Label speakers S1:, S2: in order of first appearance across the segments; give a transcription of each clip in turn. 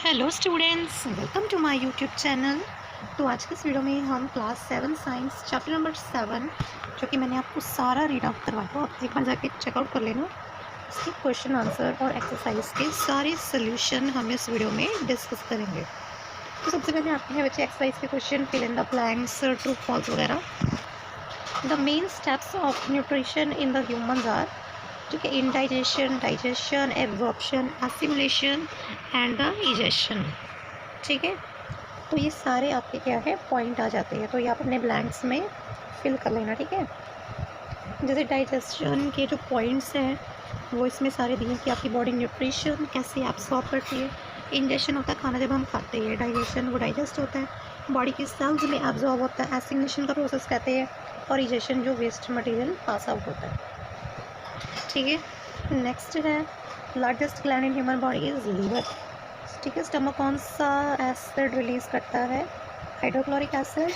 S1: Hello students, welcome to my YouTube channel. तो आज के इस वीडियो में हम क्लास 7 साइंस चैप्टर नंबर 7 जो कि मैंने आपको सारा रीड आउट करवाया, तो आप एक बार जाके चेकआउट कर लेना। इसके क्वेश्चन आंसर और एक्सरसाइज के सारे सोल्यूशन हम इस वीडियो में डिस्कस करेंगे। तो सबसे पहले आते हैं बच्चे एक्सरसाइज के question, fill in the blanks, true false वगैरह। The main steps of nutrition in the humans are, ठीक है, indigestion, digestion, absorption, assimilation and the egestion. ठीक है, तो ये सारे आपके क्या है पॉइंट आ जाते हैं, तो ये आप अपने ब्लैंक्स में फिल कर लेना। ठीक है, जैसे डाइजेशन के जो पॉइंट्स हैं वो इसमें सारे दिए कि आपकी बॉडी न्यूट्रिशन कैसे एब्सॉर्ब करती है। इंजेशन होता है खाना जब हम खाते हैं, डाइजेशन वो डाइजेस्ट होता है, बॉडी के सेल्स में एब्जॉर्ब होता है, एसिमिलेशन का प्रोसेस कहते हैं, और इजेशन जो वेस्ट मटेरियल पास आउट होता है। ठीक है, नेक्स्ट है largest gland in human body is liver. ठीक है, स्टमक कौन सा एसिड रिलीज करता है? Hydrochloric acid.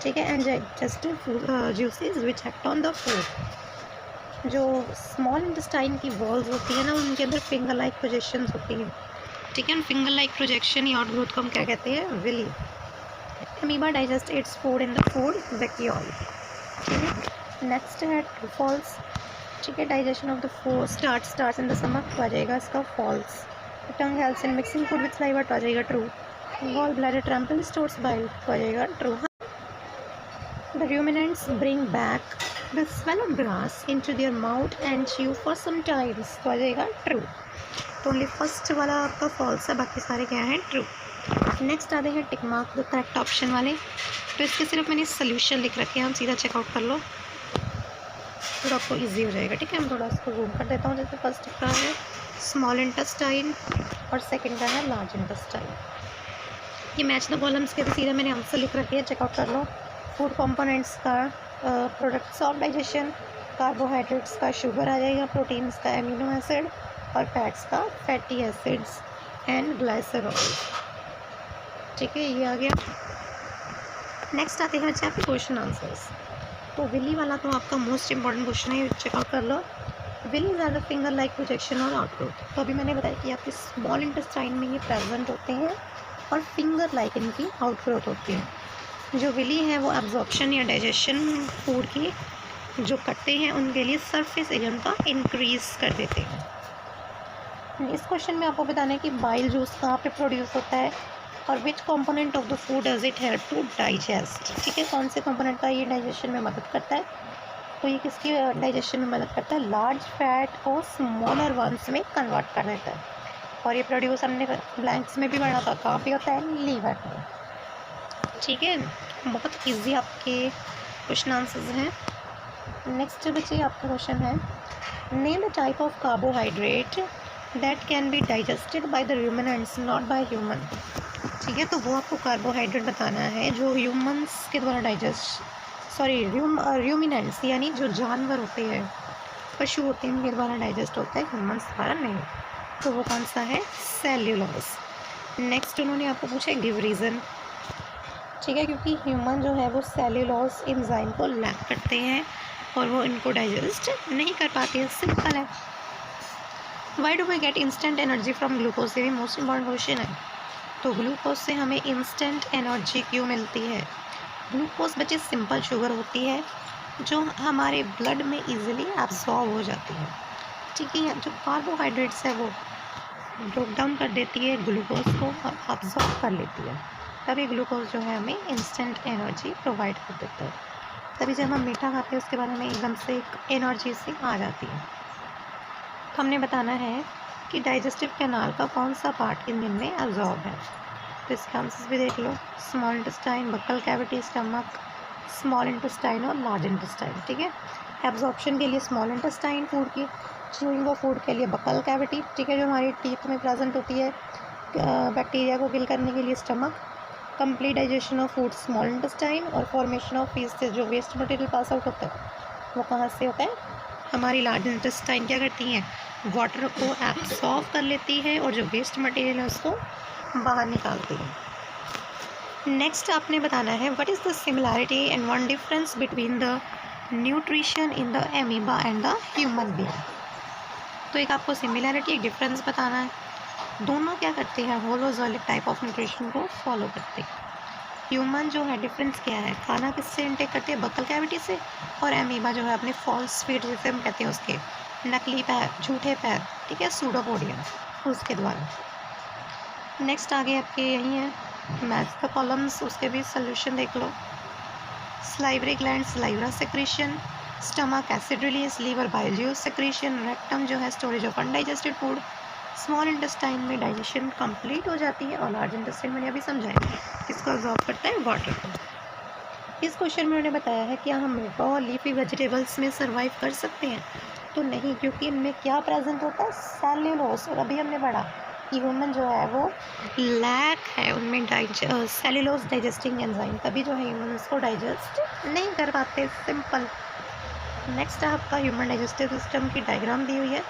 S1: ठीक है, and digestive juices which act on the food. जो स्मॉल इंटेस्टाइन की वॉल्स होती है ना, उनके अंदर फिंगर लाइक प्रोजेक्शंस होती हैं। ठीक है, फिंगर लाइक प्रोजेक्शन या आउटग्रोथ को हम क्या कहते हैं? Villi. Amoeba digest its food in the food vacuole. ठीक है, नेक्स्ट है ट्रू फॉल्स। ठीक है, digestion of the food starts in the stomach, तो आ जाएगा इसका false. Tongue helps in mixing food with saliva, तो आ जाएगा true. Gall bladder trample stores bile, तो आ जाएगा true. The ruminants bring back the swallowed grass into their mouth and chew for some times, तो आ जाएगा ट्रू। तो ओनली फर्स्ट वाला आपका फॉल्स है, बाकी सारे क्या हैं? ट्रू। नेक्स्ट आते हैं tick mark the correct option वाले। तो इसके सिर्फ मैंने सोल्यूशन लिख रखे हैं, हम सीधा चेकआउट कर लो तो आपको इजी हो जाएगा। ठीक है, हम थोड़ा इसको जूम कर देता हूँ। जैसे फर्स्ट का है स्मॉल इंटेस्टाइन और सेकंड का है लार्ज इंटेस्टाइन। ये मैच द कॉलम्स के, तो सीधा मैंने आंसर लिख रखे हैं, चेकआउट कर लो। फूड कंपोनेंट्स का प्रोडक्ट्स ऑफ डाइजेशन, कार्बोहाइड्रेट्स का शुगर आ जाएगा, प्रोटीन्स का एमिनो एसिड, और फैट्स का फैटी एसिड्स एंड ग्लाइसरॉल। ठीक है, ये आ गया। नेक्स्ट आते हैं बच्चे आपके क्वेश्चन आंसर्स। तो विली वाला तो आपका मोस्ट इंपॉर्टेंट क्वेश्चन है, चेकआउट कर लो। Villis are the finger like projection और आउटग्रोथ। तो अभी मैंने बताया कि आपके स्मॉल इंटेस्टाइन में ये प्रेजेंट होते हैं और फिंगर लाइक इनकी आउटग्रोथ होती है। जो विली है वो एब्जॉर्प्शन या डाइजेशन फूड की जो करते हैं उनके लिए सरफेस एरिया उनका इंक्रीज कर देते हैं। इस क्वेश्चन में आपको बताना है कि बाइल जूस कहाँ पे प्रोड्यूस होता है और which component of the food does it help to digest. ठीक है, कौन से कंपोनेंट का ये डाइजेशन में मदद करता है? तो ये किसकी डाइजेशन में मदद करता है? लार्ज फैट और स्मॉलर वंस में कन्वर्ट कर देता है। और ये प्रोड्यूस हमने ब्लैंक्स में भी पढ़ा था, कहाँ पे होता है? लीवर में। ठीक है, बहुत इजी आपके क्वेश्चन आंसर्स हैं। नेक्स्ट बच्चे आपका क्वेश्चन है name the type of carbohydrate that can be digested by the ruminants not by human. ठीक है, तो वो आपको कार्बोहाइड्रेट बताना है जो ह्यूमंस के द्वारा र्यूमिनेंट्स यानी जो जानवर होते हैं, पशु होते हैं, उनके द्वारा डाइजेस्ट होता है, ह्यूमंस द्वारा नहीं। तो वो कौन सा है? सेल्यूलोज। नेक्स्ट उन्होंने आपको पूछा गिव रीज़न। ठीक है, क्योंकि ह्यूमन जो है वो सेल्यूलोज एंजाइम को लैक करते हैं और वो इनको डाइजेस्ट नहीं कर पाते हैं, सिंपल है। Why do we get instant energy from glucose? ये भी मोस्ट इंपॉर्टेंट क्वेश्चन है। तो ग्लूकोज से हमें इंस्टेंट एनर्जी क्यों मिलती है? ग्लूकोज बच्चे सिंपल शुगर होती है जो हमारे ब्लड में इजीली एब्जॉर्ब हो जाती है। ठीक है, जो कार्बोहाइड्रेट्स है वो ब्रेक डाउन कर देती है ग्लूकोज को और एब्जॉर्ब कर लेती है, तभी ग्लूकोज जो है हमें इंस्टेंट एनर्जी प्रोवाइड कर देता है। तभी जब हम मीठा खाते हैं उसके बाद हमें एकदम से एक एनर्जी सी आ जाती है। तो हमने बताना है कि डाइजेस्टिव कैनाल का कौन सा पार्ट इन दिन में एब्जॉर्ब है। तो इसके आंसर्स भी देख लो, small intestine, buccal cavity, stomach, small intestine और लार्ज इंटेस्टाइन। ठीक है, एब्जॉर्प्शन के लिए स्मॉल इंटेस्टाइन फूड की, च्यूइंग ऑफ फूड के लिए बक्कल कैविटी, ठीक है, जो हमारी टीथ में प्रेजेंट होती है बैक्टीरिया को किल करने के लिए stomach, complete digestion of food small intestine, और फॉर्मेशन ऑफ फीसेस जो वेस्ट मटेरियल पास आउट होता है वो कहाँ से होता है? हमारी लार्ज इंटेस्टाइन क्या करती हैं? वाटर को एब्सॉर्ब कर लेती है और जो वेस्ट मटेरियल है उसको बाहर निकालती है। नेक्स्ट आपने बताना है what is the similarity and one difference between the nutrition in the amoeba and the human being. तो एक आपको सिमिलैरिटी, एक डिफरेंस बताना है। दोनों क्या करते हैं, होलोजोलिक टाइप ऑफ न्यूट्रिशन को फॉलो करते हैं। ह्यूमन जो है डिफरेंस क्या है, खाना किससे इनटेक करते हैं, बकल कैविटी से, और एमीबा जो है अपने फॉल्स फीड जिसे हम कहते हैं उसके नकली पैर, झूठे पैर, ठीक है, सूडोपोडियम, उसके द्वारा। नेक्स्ट आगे आपके यही है मैथ द कॉलम्स, उसके भी सोल्यूशन देख लो। Salivary gland saliva secretion, stomach acid release, liver bile juice secretion, rectum जो है storage of undigested food, small intestine में डाइजेशन कंप्लीट हो जाती है, और लार्ज इंटेस्टाइन मैंने अभी समझाया किसको अब्जॉर्ब करता है, वाटर को। इस क्वेश्चन में उन्होंने बताया है क्या हम रॉ लीफी वेजिटेबल्स में सर्वाइव कर सकते हैं, तो नहीं, क्योंकि इनमें क्या प्रेजेंट होता है, सेल्यूलोज, और अभी हमने पढ़ा ह्यूमन जो है वो लैक है उनमें सेल्यूलोज डाइजेस्टिंग एंजाइम, तभी जो है ह्यूमन को डाइजेस्ट नहीं कर पाते, सिंपल। नेक्स्ट आपका ह्यूमन डाइजेस्टिव सिस्टम की डायग्राम दी हुई है,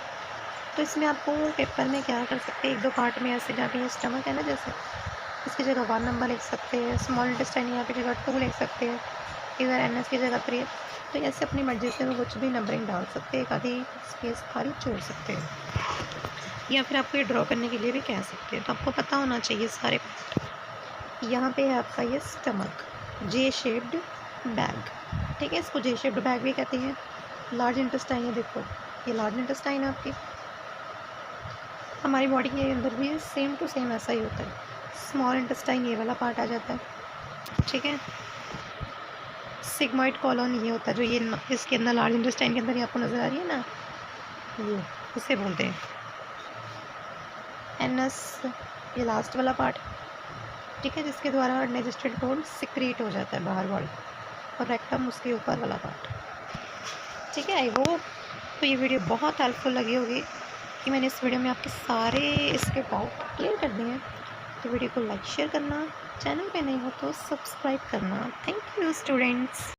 S1: तो इसमें आपको पेपर में क्या कर सकते हैं, एक दो पार्ट में ऐसे जहाँ पे स्टमक है ना, जैसे इसकी जगह 1 नंबर लिख सकते हैं, स्मॉल इंटेस्टाइन यहाँ की जगह 2 लिख सकते हैं, इधर एनएस की जगह 3, तो ऐसे अपनी मर्जी से वो कुछ भी नंबरिंग डाल सकते हैं, एक आधी स्पेस खाली छोड़ सकते हैं, या फिर आपको ये ड्रॉ करने के लिए भी कह सकते हैं, तो आपको पता होना चाहिए सारे। यहाँ पे है आपका ये स्टमक, जे शेप्ड बैग, ठीक है, इसको जे शेप्ड बैग भी कहते हैं। लार्ज इंटेस्टाइन है, देखो ये लार्ज इंटेस्टाइन है आपकी, हमारी बॉडी के अंदर भी सेम टू सेम ऐसा ही होता है। स्मॉल इंटेस्टाइन ये वाला पार्ट आ जाता है, ठीक है। सिग्मॉइड कॉलोन ये होता है, जो ये इसके अंदर लार्ज इंटेस्टाइन के अंदर ये आपको नज़र आ रही है ना, ये इसे बोलते हैं। एनस ये लास्ट वाला पार्ट, ठीक है, जिसके द्वारा अनडाइजेस्टेड फूड सिक्रीट हो जाता है बाहर बॉडी, और रेक्टम उसके ऊपर वाला पार्ट, ठीक है। आई होप तो ये वीडियो बहुत हेल्पफुल लगी होगी कि मैंने इस वीडियो में आपके सारे इसके डाउट क्लियर कर दिए हैं। तो वीडियो को लाइक शेयर करना, चैनल पे नहीं हो तो सब्सक्राइब करना। Thank you students.